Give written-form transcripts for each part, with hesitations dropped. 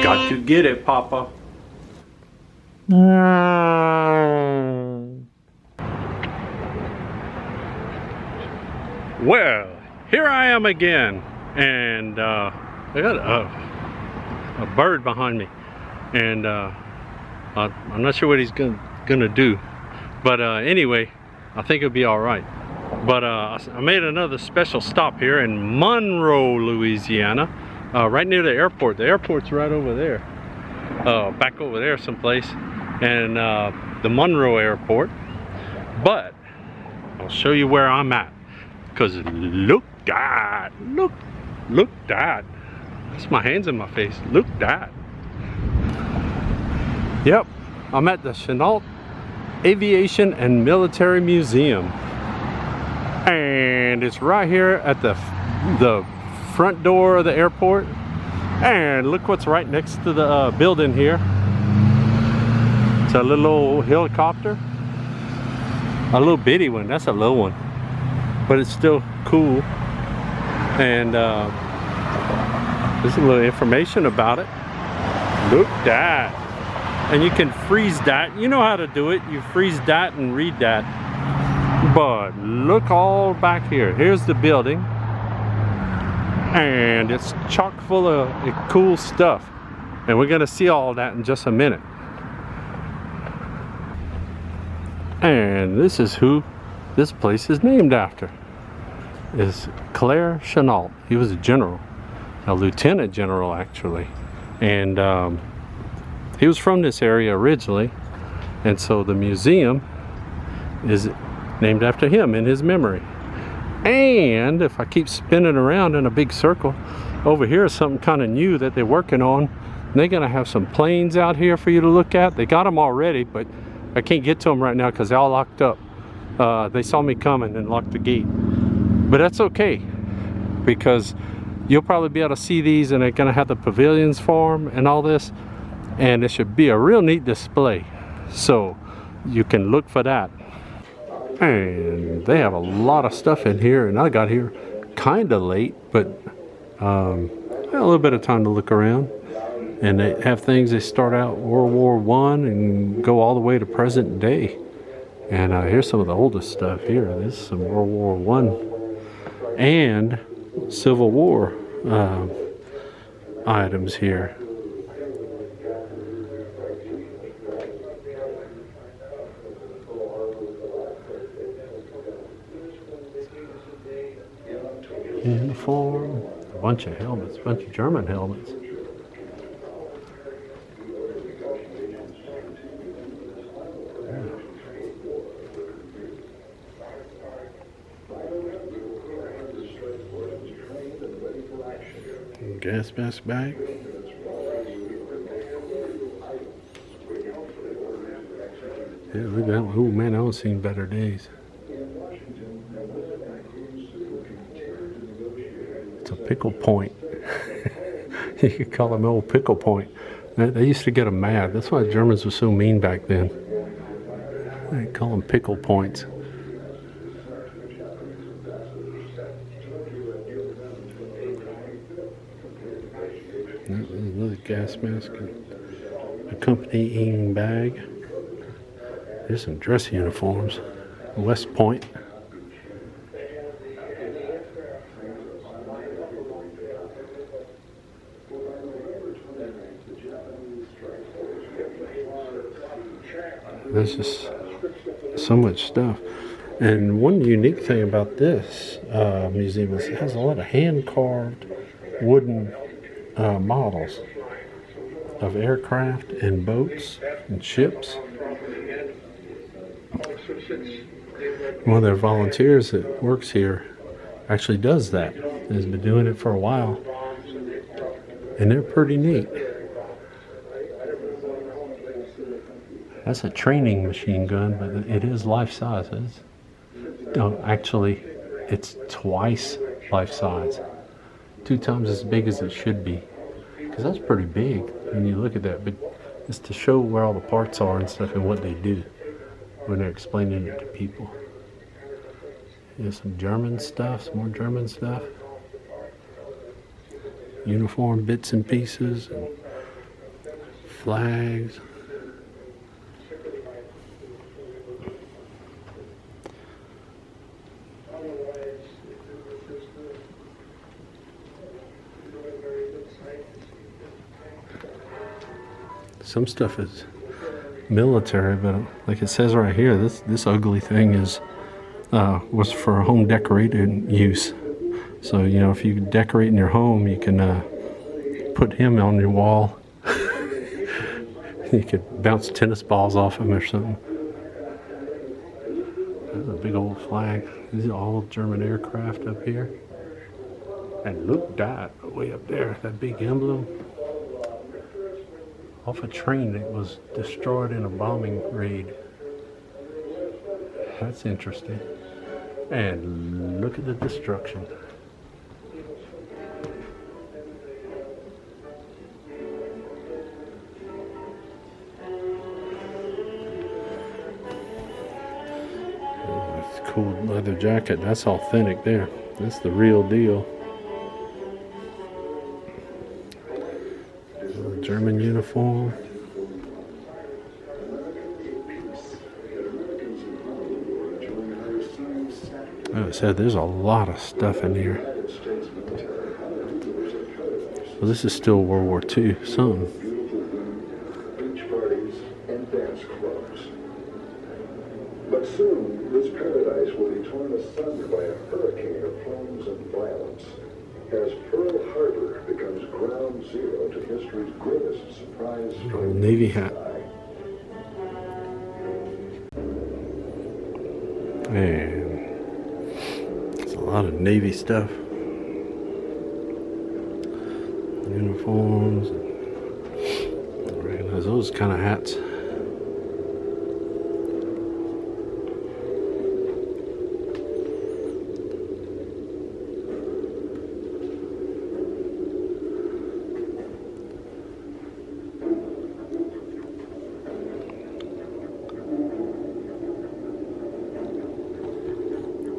Got to get it, Papa. Well, here I am again, and I got a bird behind me, and I'm not sure what he's gonna do, but anyway, I think it'll be all right. But I made another special stop here in Monroe, Louisiana, right near the airport. The airport's right over there, back over there someplace, and the Monroe airport. But I'll show you where I'm at, because look that, look that. That's my hands in my face. Look that. Yep, I'm at the Chennault Aviation and Military Museum, and it's right here at the front door of the airport. And look what's right next to the building here. It's a little old helicopter, a little bitty one. That's a little one, but it's still cool. And there's a little information about it. Look that. And you can freeze that. You know how to do it. You freeze that and read that. But look all back here. Here's the building, and it's chock full of cool stuff, and we're gonna see all that in just a minute. And this is who this place is named after. Is Claire Chennault. He was a general, a lieutenant general actually, and he was from this area originally, and so the museum is named after him in his memory. And if I keep spinning around in a big circle, over here is something kind of new that they're working on. And they're gonna have some planes out here for you to look at. They got them already, but I can't get to them right now because they're all locked up. They saw me coming and locked the gate. But that's okay, because you'll probably be able to see these, and they're gonna have the pavilions for them and all this. And it should be a real neat display. So you can look for that. And they have a lot of stuff in here, and I got here kind of late, but a little bit of time to look around. And they have things, they start out World War I and go all the way to present day. And here's some of the oldest stuff here. This is some World War I and Civil War items here. Uniform, a bunch of helmets, a bunch of German helmets. Gas mask bag. Yeah, look at that one. Oh man, I've seen better days. It's a pickle point. You could call them old pickle point. They used to get them mad. That's why the Germans were so mean back then. They call them pickle points. There's another gas mask, accompanying bag. There's some dress uniforms. West Point. There's just so much stuff. And one unique thing about this museum is it has a lot of hand-carved wooden models of aircraft and boats and ships. One of their volunteers that works here actually does that. Has been doing it for a while, and they're pretty neat. That's a training machine gun, but it is life size. Actually, it's twice life size. 2 times as big as it should be. Because that's pretty big when you look at that. But It's to show where all the parts are and stuff and what they do when they're explaining it to people. Here's some German stuff, some more German stuff. Uniform bits and pieces and flags. Some stuff is military, but like it says right here, this ugly thing is was for home decorated use. So you know, if you decorate in your home, you can put him on your wall. You could bounce tennis balls off him or something. There's a big old flag. These are all German aircraft up here. And look, that way up there, that big emblem. Off a train that was destroyed in a bombing raid. That's interesting. And look at the destruction. That's a cool leather jacket. That's authentic there. That's the real deal. German uniform. Like I said, there's a lot of stuff in here. Well, this is still World War II, some. Beach parties and dance clubs. But soon, this paradise will be torn asunder by a hurricane of flames and violence, as Pearl Harbor becomes ground zero to history's greatest surprise strike. Navy hat. Man, it's a lot of Navy stuff. Uniforms. I recognize those kind of hats.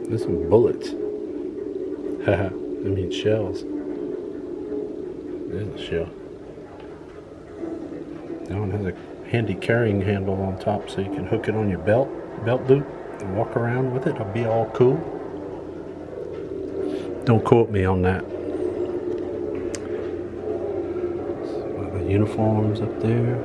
There's some bullets. Haha, I mean shells. There's a shell. That one has a handy carrying handle on top so you can hook it on your belt loop and walk around with it. It'll be all cool. Don't quote me on that. Some of the uniforms up there.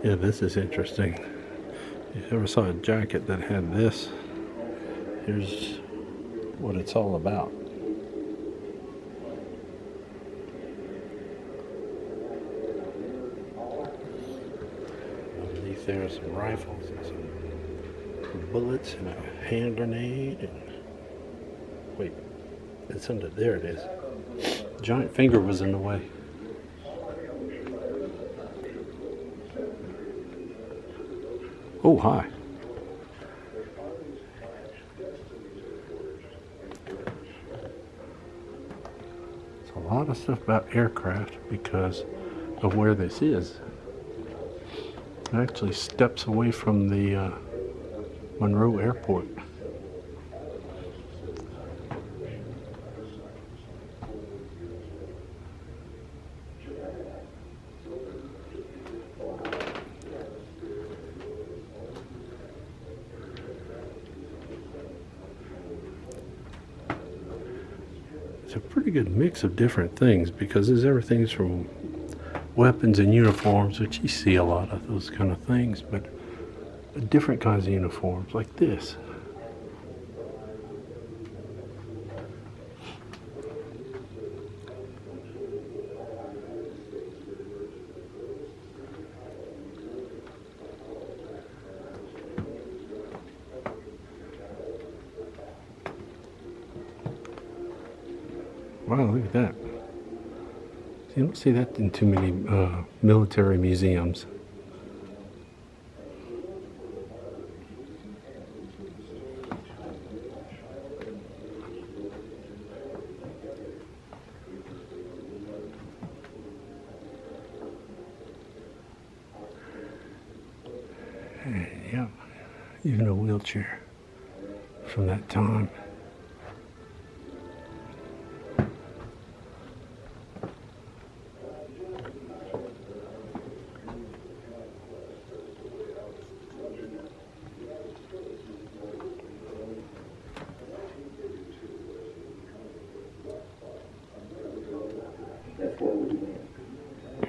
Yeah, this is interesting. If you ever saw a jacket that had this, here's what it's all about. Underneath there are some rifles and some bullets and a hand grenade. And wait, it's under there. It is. Giant finger was in the way. Oh, hi. It's a lot of stuff about aircraft because of where this is. It actually steps away from the Monroe airport. It's a pretty good mix of different things because there's everything from weapons and uniforms, which you see a lot of those kind of things, but different kinds of uniforms like this. Wow, look at that. You don't see that in too many military museums. Even a wheelchair from that time.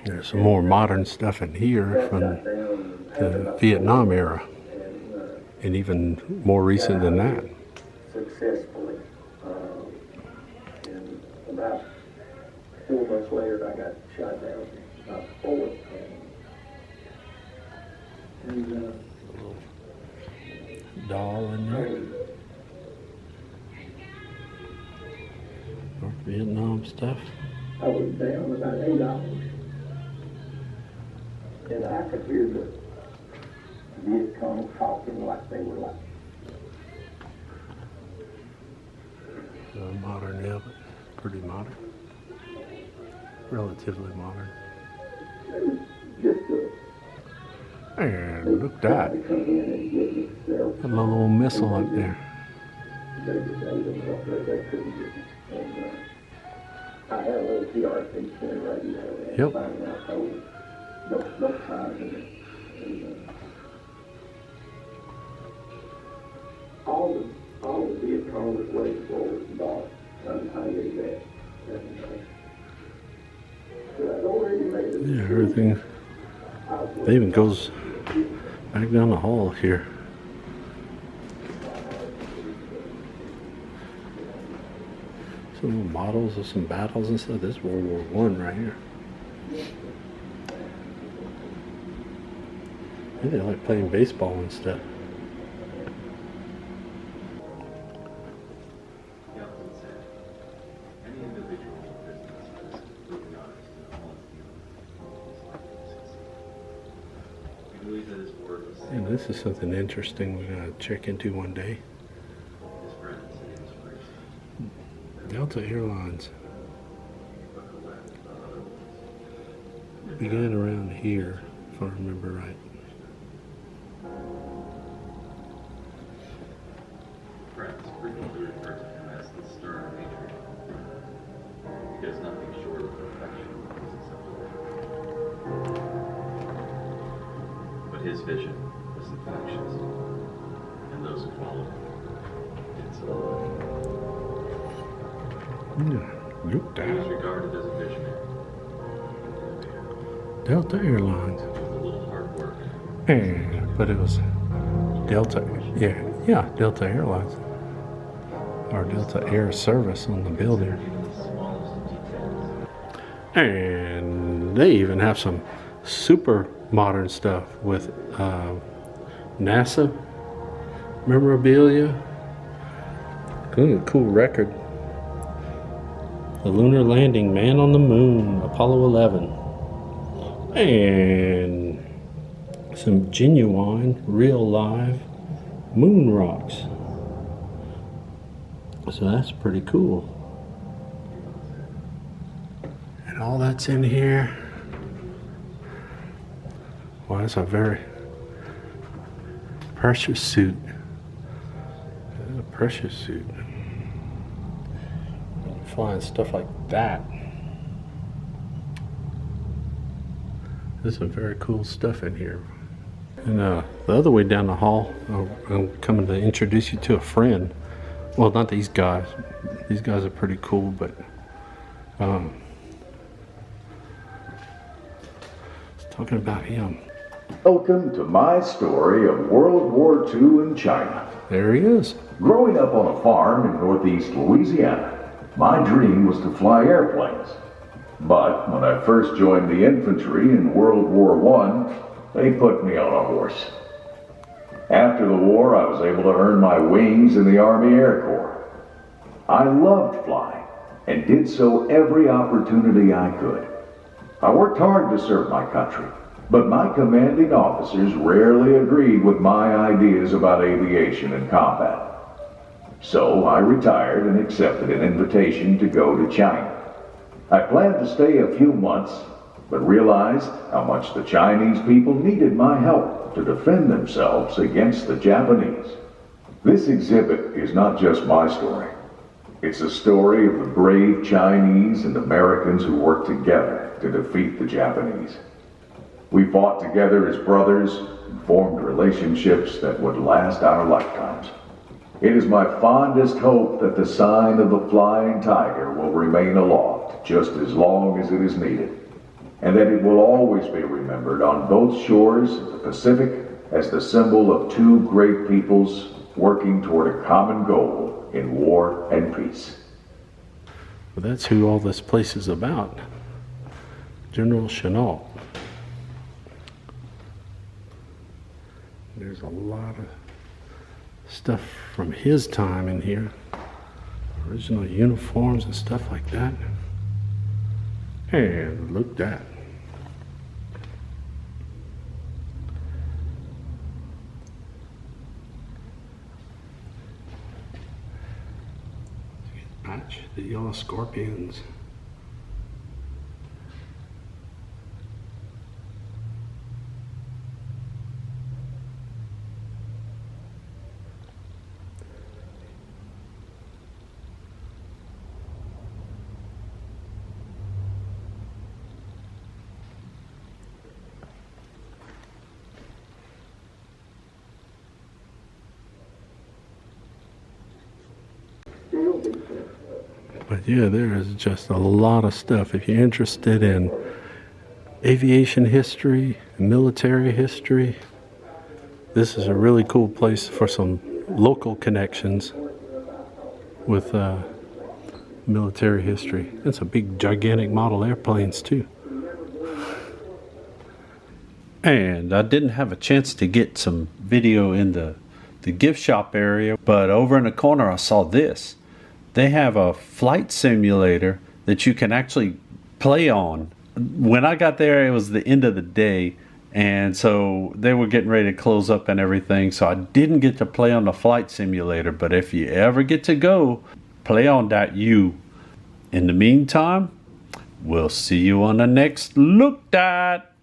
There's some more modern stuff in here from the Vietnam era, and even more recent than that. Successfully. And about 4 months later, I got shot down by a bullet. And Doll in there. North Vietnam stuff. I was down about 8 hours. And I could hear the Viet Cong talking like they were like. Modern, yeah, but pretty modern. Relatively modern. Just And look at that. to come in and get me. A little missile up there. They couldn't get me. And I had a little PRC center radio. And Yep. finally I told no time in it. And, all the Viet Cong was waiting for was dark. I knew that. And, so I'd already made it. Yeah, everything. It even goes back down the hall here. Some models of some battles and stuff. This is World War I right here. Maybe they like playing baseball and stuff. And this is something interesting we're going to check into one day. Delta Airlines began around here, if I remember right. Friends frequently refer to him as the stern patriot, because nothing short of perfection was acceptable. But his vision was infectious, and those who followed him did so. Look He was down. regarded as a visionary. Delta Airlines. With a little hard work, And, but it was Delta, yeah, Delta Airlines. Or Delta Air Service on the building. even the smallest of details. And they even have some super modern stuff with NASA memorabilia. Cool record. The lunar landing, man on the moon, Apollo 11. And some genuine, real live moon rocks. So that's pretty cool. And all that's in here. Well, that's a very precious suit. A precious suit. Flying stuff like that. There's some very cool stuff in here. And the other way down the hall, I'm coming to introduce you to a friend. Well, not these guys. These guys are pretty cool, but talking about him. Welcome to my story of World War II in China. There he is. Growing up on a farm in northeast Louisiana, my dream was to fly airplanes. But when I first joined the infantry in World War I, they put me on a horse. After the war, I was able to earn my wings in the Army Air Corps. I loved flying and did so every opportunity I could. I worked hard to serve my country, but my commanding officers rarely agreed with my ideas about aviation and combat. So I retired and accepted an invitation to go to China. I planned to stay a few months, but realized how much the Chinese people needed my help. to defend themselves against the Japanese. This exhibit is not just my story. It's a story of the brave Chinese and Americans who worked together to defeat the Japanese. We fought together as brothers and formed relationships that would last our lifetimes. It is my fondest hope that the sign of the flying tiger will remain aloft just as long as it is needed, and that it will always be remembered on both shores of the Pacific as the symbol of two great peoples working toward a common goal in war and peace. Well, that's who all this place is about. General Chennault. There's a lot of stuff from his time in here. Original uniforms and stuff like that. And look at that. Patch, the yellow scorpions. But yeah, there is just a lot of stuff. If you're interested in aviation history, military history, this is a really cool place for some local connections with military history. It's a big, gigantic model airplanes too. And I didn't have a chance to get some video in the gift shop area, but over in the corner I saw this. They have a flight simulator that you can actually play on. When I got there, it was the end of the day, and so they were getting ready to close up and everything, so I didn't get to play on the flight simulator. But if you ever get to go, play on .U. In the meantime, we'll see you on the next Look That.